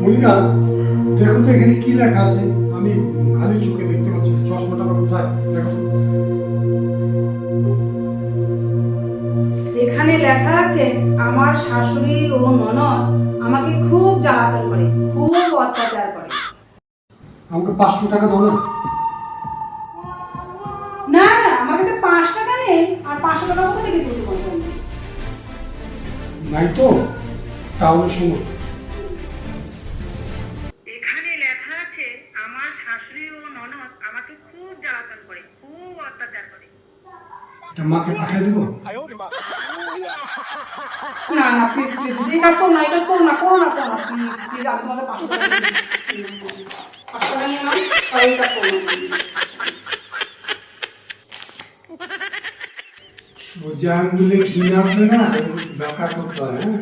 মনিকা, দেখো তো এখানে কি লেখা আছে। আমি খালি চোখে দেখতে পাচ্ছি না। চশমাটা আমার কোথায় দেখো তো। এখানে লেখা আছে আমার শাশুড়ি ও ননদ আমাকে খুব জ্বালাতন করে, খুব অত্যাচার করে। আমাকে 500 টাকা দাও না। না না, আমার কাছে 5 টাকা নেই। আর 500 টাকা কোথা থেকে দিতে পারবো? নাই তো, তাহলে শোনো। এখানে লেখা আছে আমার শাশুড়ি ও ননদ আমাকে খুব জ্বালাতন করে, খুব অত্যাচার করে। এটা মাকে পাঠিয়ে দেবো। না না, প্লিজ প্লিজ, এই কাজ করো না, এই কাজ করো না, করো না, করো না, প্লিজ প্লিজ, আমি তোমাকে 500 টাকা দিচ্ছি। 500 টাকা নিয়ে নাও, আর এই কাজ করো না। সোজা আঙ্গুলে ঘি না উঠলে না, ব্যাপার করতে হয়। হ্যাঁ,